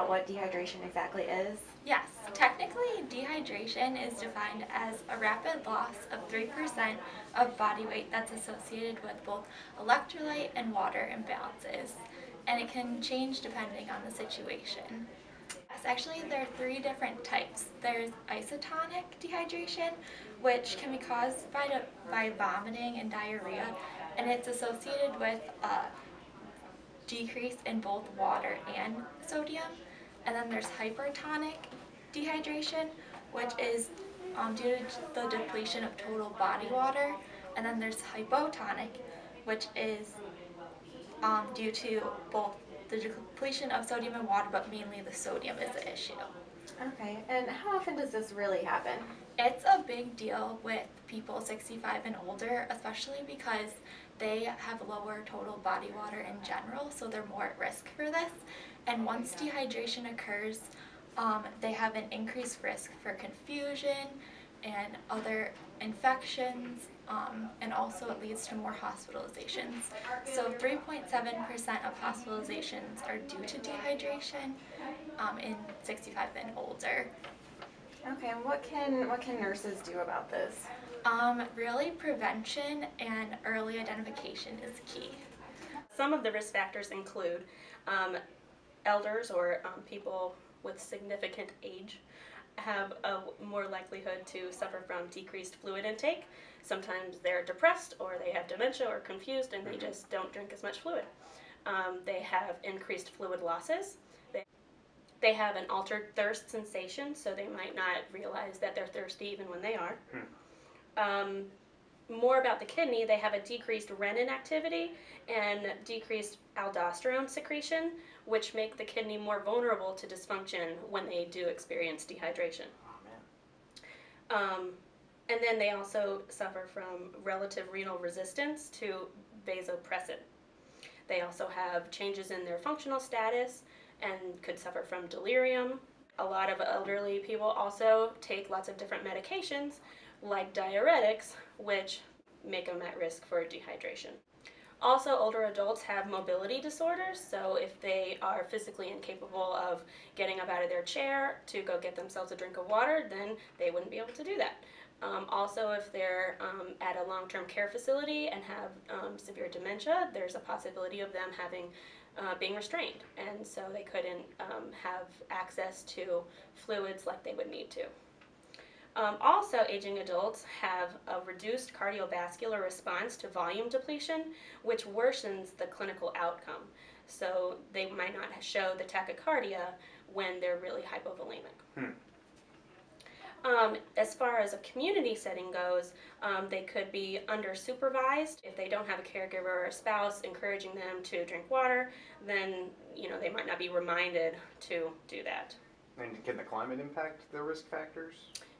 about what dehydration exactly is? Yes, technically dehydration is defined as a rapid loss of 3% of body weight that's associated with both electrolyte and water imbalances, and it can change depending on the situation. Yes, actually there are three different types. There's isotonic dehydration, which can be caused by vomiting and diarrhea, and it's associated with decrease in both water and sodium. And then there's hypertonic dehydration, which is due to the depletion of total body water. And then there's hypotonic, which is due to both the depletion of sodium and water, but mainly the sodium is the issue. Okay, and how often does this really happen? It's a big deal with people 65 and older, especially because they have lower total body water in general, so they're more at risk for this. And once dehydration occurs, they have an increased risk for confusion and other infections, and also it leads to more hospitalizations. So 3.7% of hospitalizations are due to dehydration in 65 and older. Okay, and what can nurses do about this? Really, prevention and early identification is key. Some of the risk factors include elders or people with significant age have a more likelihood to suffer from decreased fluid intake. Sometimes they're depressed or they have dementia or confused and they just don't drink as much fluid. They have increased fluid losses. They have an altered thirst sensation, so they might not realize that they're thirsty even when they are. More about the kidney, they have a decreased renin activity and decreased aldosterone secretion, which make the kidney more vulnerable to dysfunction when they do experience dehydration. And then they also suffer from relative renal resistance to vasopressin. They also have changes in their functional status and could suffer from delirium. A lot of elderly people also take lots of different medications like diuretics, which make them at risk for dehydration. Also, older adults have mobility disorders, so if they are physically incapable of getting up out of their chair to go get themselves a drink of water, then they wouldn't be able to do that. Also, if they're at a long-term care facility and have severe dementia, there's a possibility of them being restrained, and so they couldn't have access to fluids like they would need to. Also, aging adults have a reduced cardiovascular response to volume depletion, which worsens the clinical outcome. So they might not show the tachycardia when they're really hypovolemic. As far as a community setting goes, they could be under supervised. If they don't have a caregiver or a spouse encouraging them to drink water, then they might not be reminded to do that. And can the climate impact the risk factors?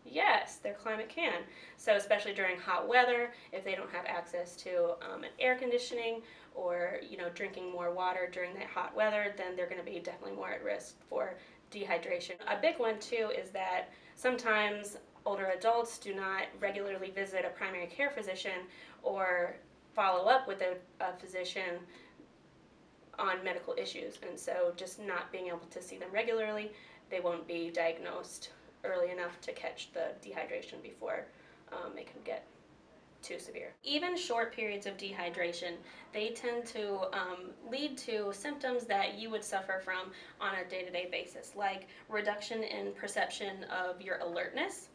Yes, their climate can. So especially during hot weather, if they don't have access to an air conditioning or drinking more water during that hot weather, then they're going to be definitely more at risk for dehydration. A big one too is that sometimes older adults do not regularly visit a primary care physician or follow up with a physician on medical issues, and so just not being able to see them regularly, they won't be diagnosed early enough to catch the dehydration before it can get too severe. Even short periods of dehydration, they tend to lead to symptoms that you would suffer from on a day-to-day basis, like reduction in perception of your alertness.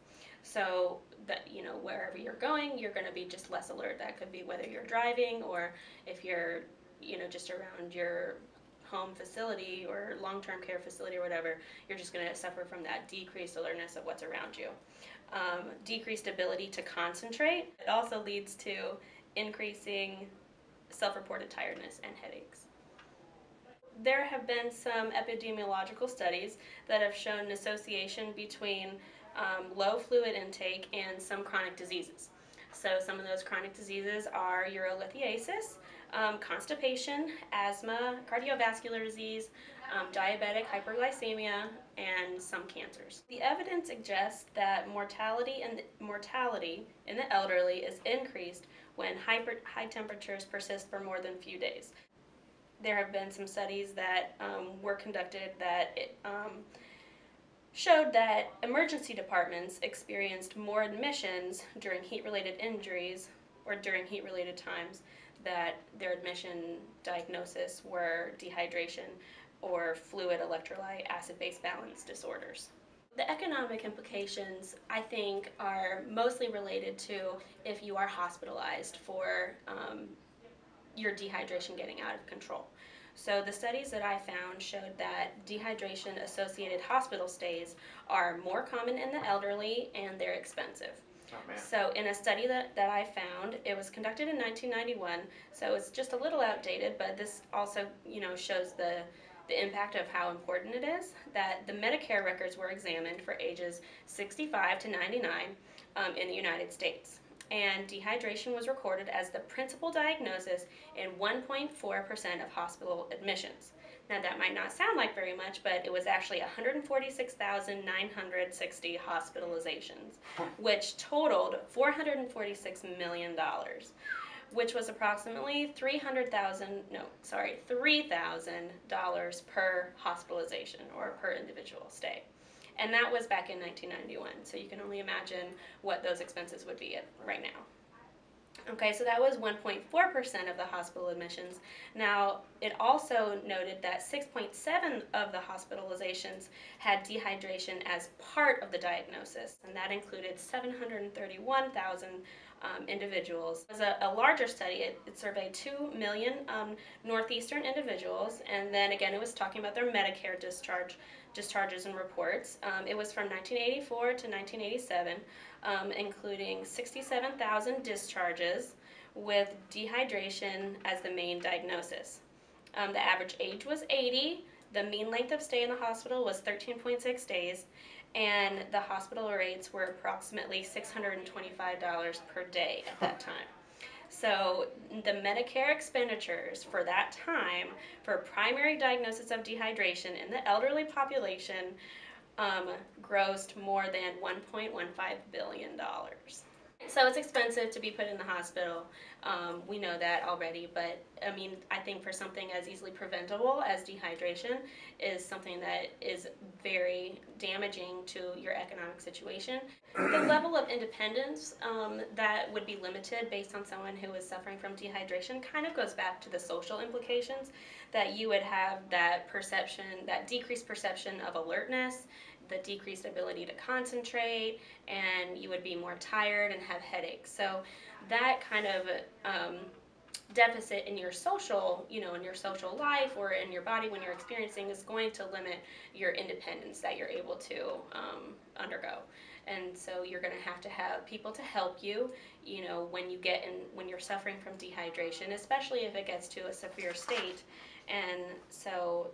So that wherever you're going, you're going to be just less alert. That could be whether you're driving or if you're just around your home facility or long-term care facility or whatever, you're just going to suffer from that decreased alertness of what's around you. Decreased ability to concentrate. It also leads to increasing self-reported tiredness and headaches. There have been some epidemiological studies that have shown an association between low fluid intake and some chronic diseases. So some of those chronic diseases are urolithiasis, constipation, asthma, cardiovascular disease, diabetic hyperglycemia, and some cancers. The evidence suggests that mortality in the elderly is increased when high temperatures persist for more than a few days. there have been some studies that were conducted that showed that emergency departments experienced more admissions during heat-related injuries or during heat-related times, that their admission diagnosis were dehydration or fluid electrolyte acid-base balance disorders. The economic implications, I think, are mostly related to if you are hospitalized for your dehydration getting out of control. So the studies that I found showed that dehydration-associated hospital stays are more common in the elderly and they're expensive. Oh man. So in a study that I found, it was conducted in 1991, so it's just a little outdated, but this also, shows the impact of how important it is, that the Medicare records were examined for ages 65 to 99 in the United States. And dehydration was recorded as the principal diagnosis in 1.4% of hospital admissions. Now that might not sound like very much, but it was actually 146,960 hospitalizations, which totaled $446 million, which was approximately $3,000 per hospitalization or per individual stay. And that was back in 1991, so you can only imagine what those expenses would be right now. Okay, so that was 1.4% of the hospital admissions. Now, it also noted that 6.7% of the hospitalizations had dehydration as part of the diagnosis, and that included 731,000 individuals. It was a larger study. It surveyed 2 million Northeastern individuals, and then again, it was talking about their Medicare discharges and reports. It was from 1984 to 1987, including 67,000 discharges with dehydration as the main diagnosis. The average age was 80, the mean length of stay in the hospital was 13.6 days, and the hospital rates were approximately $625 per day at that time. So the Medicare expenditures for that time for primary diagnosis of dehydration in the elderly population grossed more than $1.15 billion. So it's expensive to be put in the hospital. We know that already, but I think for something as easily preventable as dehydration is something that is very damaging to your economic situation. The level of independence that would be limited based on someone who is suffering from dehydration kind of goes back to the social implications, that you would have that perception, that decreased perception of alertness, the decreased ability to concentrate, and you would be more tired and have headaches. So that kind of deficit in your social, in your social life or in your body when you're experiencing is going to limit your independence that you're able to undergo. And so you're going to have people to help you, when you're suffering from dehydration, especially if it gets to a severe state. And so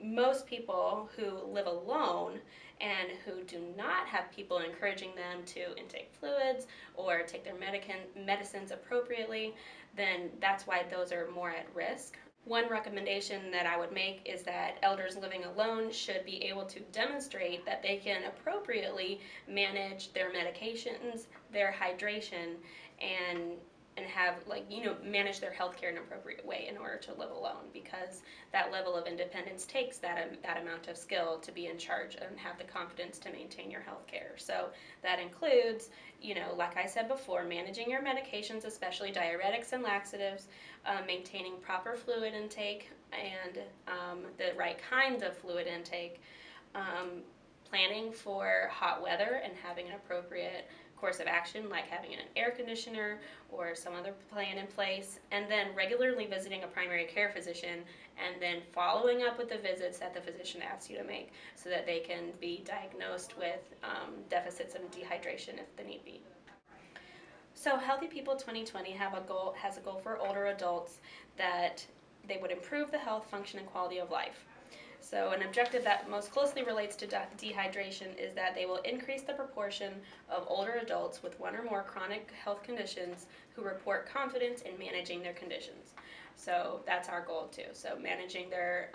most people who live alone and who do not have people encouraging them to intake fluids or take their medicines appropriately, then that's why those are more at risk. One recommendation that I would make is that elders living alone should be able to demonstrate that they can appropriately manage their medications, their hydration, and have manage their health care in an appropriate way in order to live alone, because that level of independence takes that amount of skill to be in charge and have the confidence to maintain your health care. So that includes, like I said before, managing your medications, especially diuretics and laxatives, maintaining proper fluid intake and the right kinds of fluid intake, planning for hot weather and having an appropriate course of action, like having an air conditioner or some other plan in place, and then regularly visiting a primary care physician, and then following up with the visits that the physician asks you to make so that they can be diagnosed with deficits in dehydration if the need be. So Healthy People 2020 has a goal for older adults that they would improve the health, function, and quality of life. So an objective that most closely relates to dehydration is that they will increase the proportion of older adults with one or more chronic health conditions who report confidence in managing their conditions. So that's our goal too. So managing their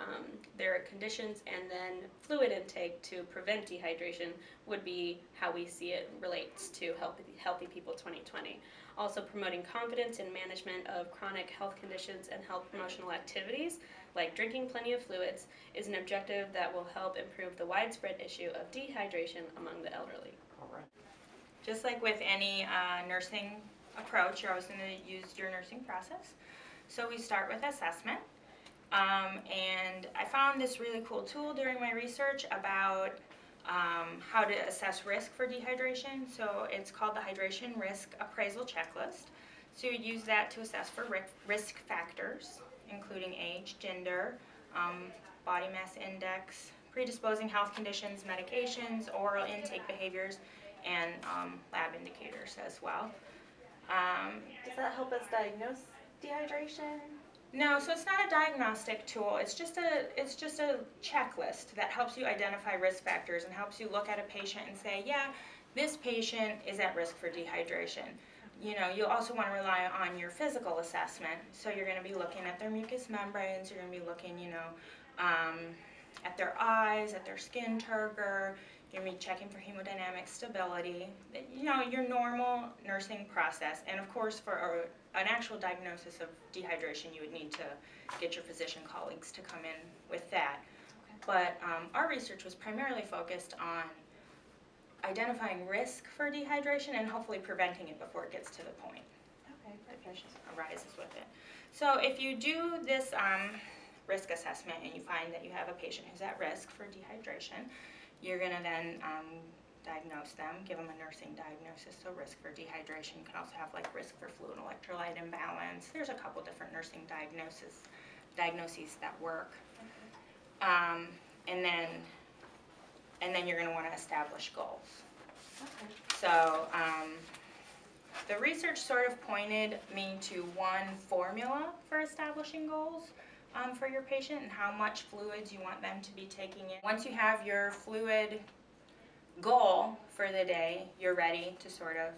conditions and then fluid intake to prevent dehydration would be how we see it relates to Healthy People 2020. Also promoting confidence in management of chronic health conditions and health promotional activities like drinking plenty of fluids is an objective that will help improve the widespread issue of dehydration among the elderly. All right. Just like with any nursing approach, you're always going to use your nursing process. So we start with assessment. And I found this really cool tool during my research about how to assess risk for dehydration. So it's called the Hydration Risk Appraisal Checklist. So you use that to assess for risk factors, including age, gender, body mass index, predisposing health conditions, medications, oral intake behaviors, and lab indicators as well. Does that help us diagnose dehydration? No, so it's not a diagnostic tool. It's just a checklist that helps you identify risk factors and helps you look at a patient and say, yeah, this patient is at risk for dehydration. You know, you'll also want to rely on your physical assessment. So you're going to be looking at their mucous membranes. You're going to be looking, at their eyes, at their skin turgor. You're going to be checking for hemodynamic stability. You know, your normal nursing process. And of course, for an actual diagnosis of dehydration, you would need to get your physician colleagues to come in with that. Okay. But our research was primarily focused on identifying risk for dehydration and hopefully preventing it before it gets to the point that patient arises with it. So if you do this risk assessment and you find that you have a patient who's at risk for dehydration, you're going to then diagnose them, give them a nursing diagnosis. So risk for dehydration, you can also have like risk for fluid electrolyte imbalance. There's a couple different nursing diagnoses that work. And then you're going to want to establish goals. Okay. So the research sort of pointed me to one formula for establishing goals for your patient and how much fluids you want them to be taking in. Once you have your fluid goal for the day, you're ready to sort of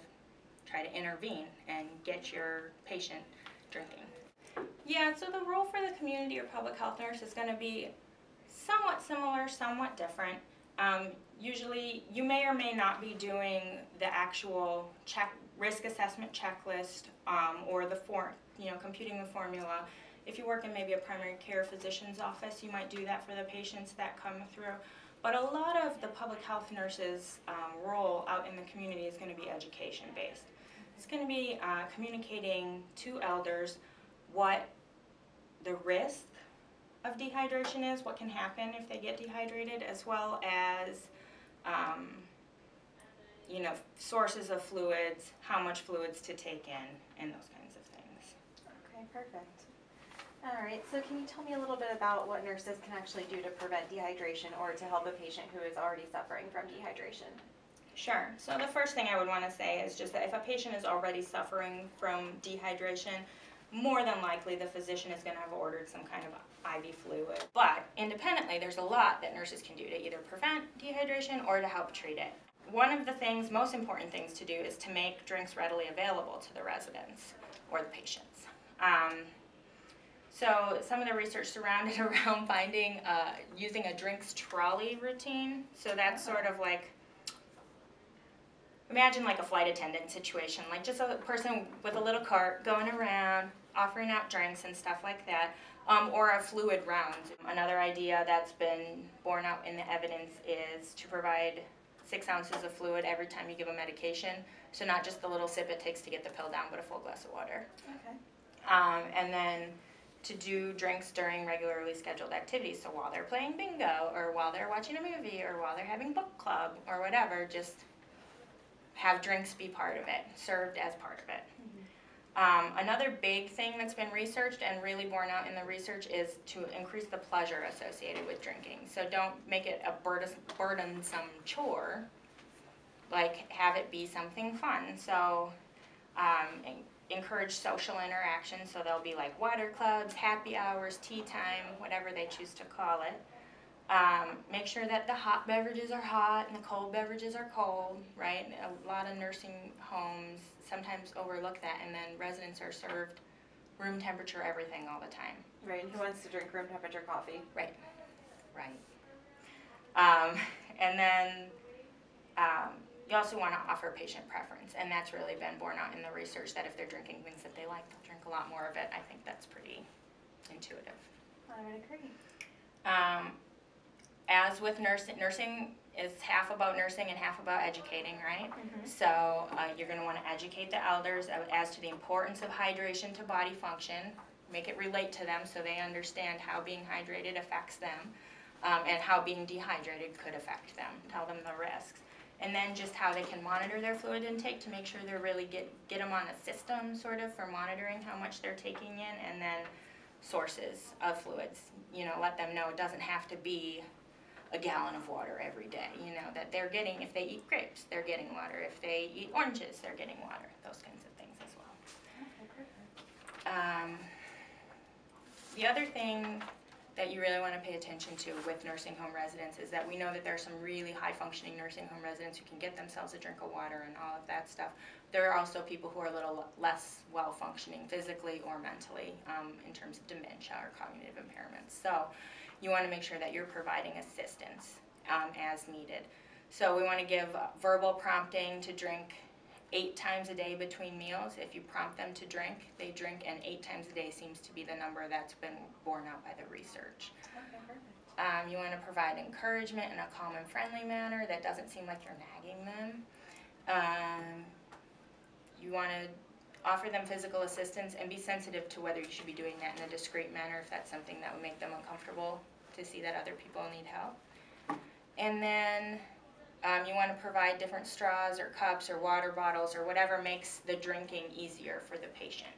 try to intervene and get your patient drinking. Yeah, so the role for the community or public health nurse is going to be somewhat similar, somewhat different. Usually, you may or may not be doing the actual risk assessment checklist or the computing the formula. If you work in maybe a primary care physician's office, you might do that for the patients that come through. But a lot of the public health nurse's role out in the community is going to be education-based. It's going to be communicating to elders what the risk of dehydration is, what can happen if they get dehydrated, as well as sources of fluids, how much fluids to take in, and those kinds of things. Okay, perfect. All right, so can you tell me a little bit about what nurses can actually do to prevent dehydration or to help a patient who is already suffering from dehydration? Sure. So the first thing I would want to say is just that if a patient is already suffering from dehydration, more than likely the physician is going to have ordered some kind of IV fluid. But independently, there's a lot that nurses can do to either prevent dehydration or to help treat it. One of the most important things to do is to make drinks readily available to the residents or the patients. So some of the research surrounded around finding, using a drinks trolley routine. So that's sort of like, imagine like a flight attendant situation, like just a person with a little cart going around, offering out drinks and stuff like that, or a fluid round. Another idea that's been borne out in the evidence is to provide 6 ounces of fluid every time you give a medication. So not just the little sip it takes to get the pill down, but a full glass of water. Okay. And then to do drinks during regularly scheduled activities. So while they're playing bingo, or while they're watching a movie, or while they're having book club, or whatever, just have drinks be part of it, served as part of it. Mm-hmm. Another big thing that's been researched and really borne out in the research is to increase the pleasure associated with drinking. So don't make it a burdensome chore, like have it be something fun. So encourage social interaction, so there'll be like water clubs, happy hours, tea time, whatever they choose to call it. Make sure that the hot beverages are hot and the cold beverages are cold, right? A lot of nursing homes sometimes overlook that, and then residents are served room temperature everything all the time. Right, and who wants to drink room temperature coffee? Right. And then you also want to offer patient preference, and that's really been borne out in the research that if they're drinking things that they like, they'll drink a lot more of it. I think that's pretty intuitive. I would agree. As with nursing is half about nursing and half about educating, right? Mhm. So you're going to want to educate the elders as to the importance of hydration to body function, make it relate to them so they understand how being hydrated affects them, and how being dehydrated could affect them, tell them the risks. And then just how they can monitor their fluid intake to make sure they're really get them on a system sort of for monitoring how much they're taking in, and then sources of fluids. You know, let them know it doesn't have to be a gallon of water every day, you know, that they're getting, if they eat grapes, they're getting water. If they eat oranges, they're getting water, those kinds of things as well. Okay, perfect. The other thing that you really want to pay attention to with nursing home residents is that we know that there are some really high-functioning nursing home residents who can get themselves a drink of water and all of that stuff. There are also people who are a little less well-functioning physically or mentally in terms of dementia or cognitive impairments. So you want to make sure that you're providing assistance as needed. So we want to give verbal prompting to drink 8 times a day between meals. If you prompt them to drink, they drink, and 8 times a day seems to be the number that's been borne out by the research. Okay, perfect. You want to provide encouragement in a calm and friendly manner that doesn't seem like you're nagging them. You want to offer them physical assistance and be sensitive to whether you should be doing that in a discreet manner if that's something that would make them uncomfortable to see that other people need help. And then you want to provide different straws or cups or water bottles or whatever makes the drinking easier for the patient.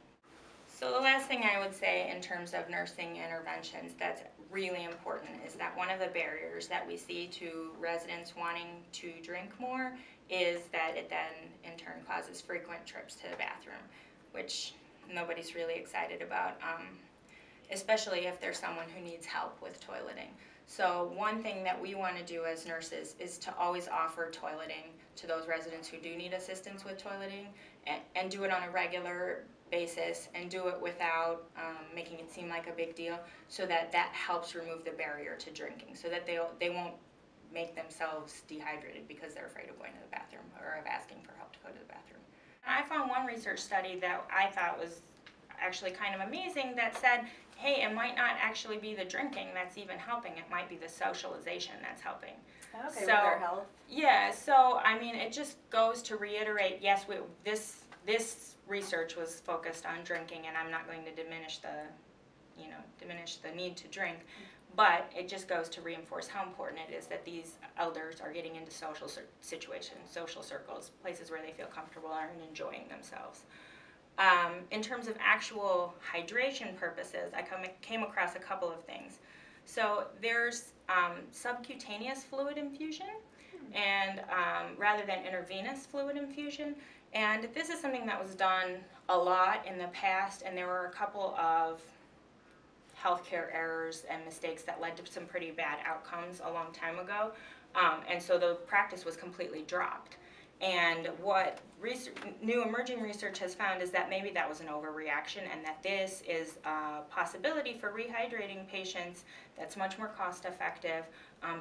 So the last thing I would say in terms of nursing interventions that's really important is that one of the barriers that we see to residents wanting to drink more is that it then in turn causes frequent trips to the bathroom, which nobody's really excited about, especially if there's someone who needs help with toileting. So one thing that we want to do as nurses is to always offer toileting to those residents who do need assistance with toileting, and do it on a regular basis and do it without making it seem like a big deal, so that helps remove the barrier to drinking, so that they won't make themselves dehydrated because they're afraid of going to the bathroom or of asking for help to go to the bathroom. I found one research study that I thought was actually kind of amazing that said, hey, it might not actually be the drinking that's even helping, it might be the socialization that's helping. Okay, So- with their health. Yeah, so I mean, it just goes to reiterate, yes, this research was focused on drinking, and I'm not going to diminish the need to drink, but it just goes to reinforce how important it is that these elders are getting into social situations, social circles, places where they feel comfortable and enjoying themselves. In terms of actual hydration purposes, I came across a couple of things. So there's subcutaneous fluid infusion, and rather than intravenous fluid infusion. And this is something that was done a lot in the past, and there were a couple of healthcare errors and mistakes that led to some pretty bad outcomes a long time ago. And so the practice was completely dropped. And what new emerging research has found is that maybe that was an overreaction, and that this is a possibility for rehydrating patients that's much more cost effective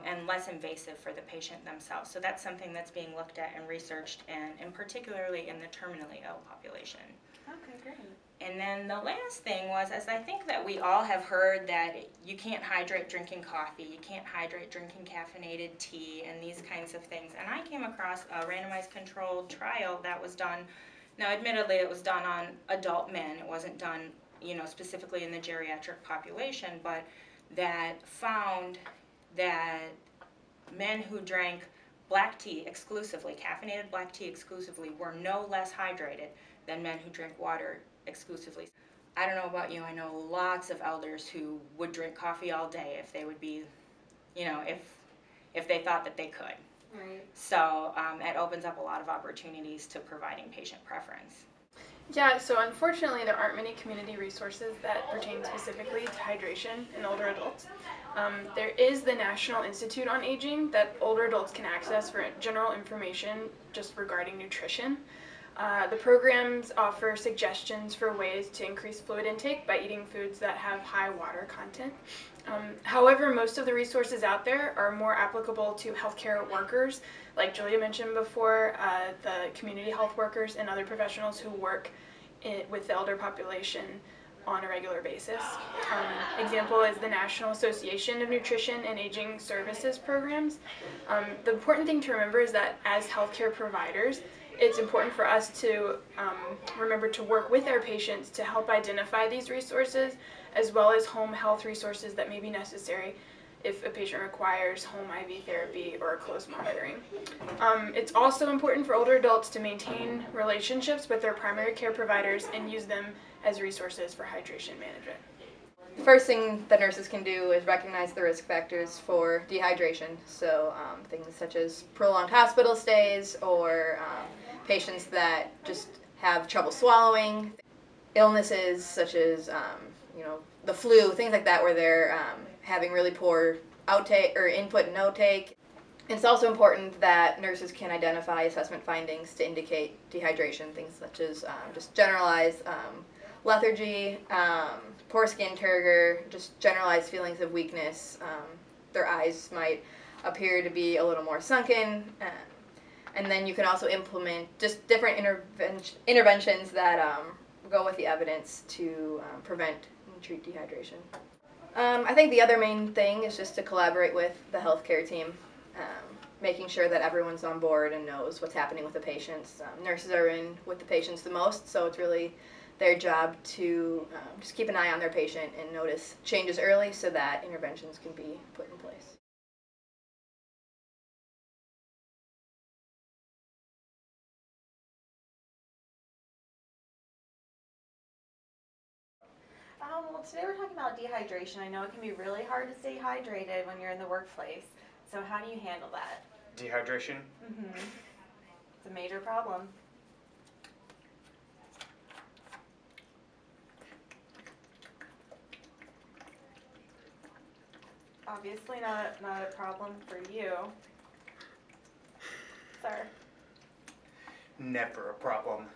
and less invasive for the patient themselves. So that's something that's being looked at and researched, and particularly in the terminally ill population. Okay, great. And then the last thing was, as I think that we all have heard that you can't hydrate drinking coffee, you can't hydrate drinking caffeinated tea, and these kinds of things. And I came across a randomized controlled trial that was done, now admittedly it was done on adult men, it wasn't done, specifically in the geriatric population, but that found that men who drank black tea exclusively, caffeinated black tea exclusively, were no less hydrated than men who drank water exclusively. I don't know about you, I know lots of elders who would drink coffee all day if they would be, if they thought that they could. Right. So it opens up a lot of opportunities to providing patient preference. Yeah, so unfortunately there aren't many community resources that pertain specifically to hydration in older adults. There is the National Institute on Aging that older adults can access for general information just regarding nutrition. The programs offer suggestions for ways to increase fluid intake by eating foods that have high water content. However, most of the resources out there are more applicable to healthcare workers, like Julia mentioned before, the community health workers and other professionals who work with the elder population on a regular basis. Example is the National Association of Nutrition and Aging Services programs. The important thing to remember is that as healthcare providers, it's important for us to remember to work with our patients to help identify these resources, as well as home health resources that may be necessary if a patient requires home IV therapy or close monitoring. It's also important for older adults to maintain relationships with their primary care providers and use them as resources for hydration management. The first thing that nurses can do is recognize the risk factors for dehydration. So things such as prolonged hospital stays or patients that just have trouble swallowing, illnesses such as the flu, things like that, where they're having really poor outtake or input and outtake. It's also important that nurses can identify assessment findings to indicate dehydration, things such as just generalized lethargy, poor skin turgor, just generalized feelings of weakness. Their eyes might appear to be a little more sunken. And then you can also implement just different interventions that go with the evidence to prevent and treat dehydration. I think the other main thing is just to collaborate with the healthcare team, making sure that everyone's on board and knows what's happening with the patients. Nurses are in with the patients the most, so it's really their job to just keep an eye on their patient and notice changes early so that interventions can be put in place. Well, today we're talking about dehydration. I know it can be really hard to stay hydrated when you're in the workplace. So how do you handle that? Dehydration? It's a major problem. Obviously not a problem for you. Sir. Never a problem.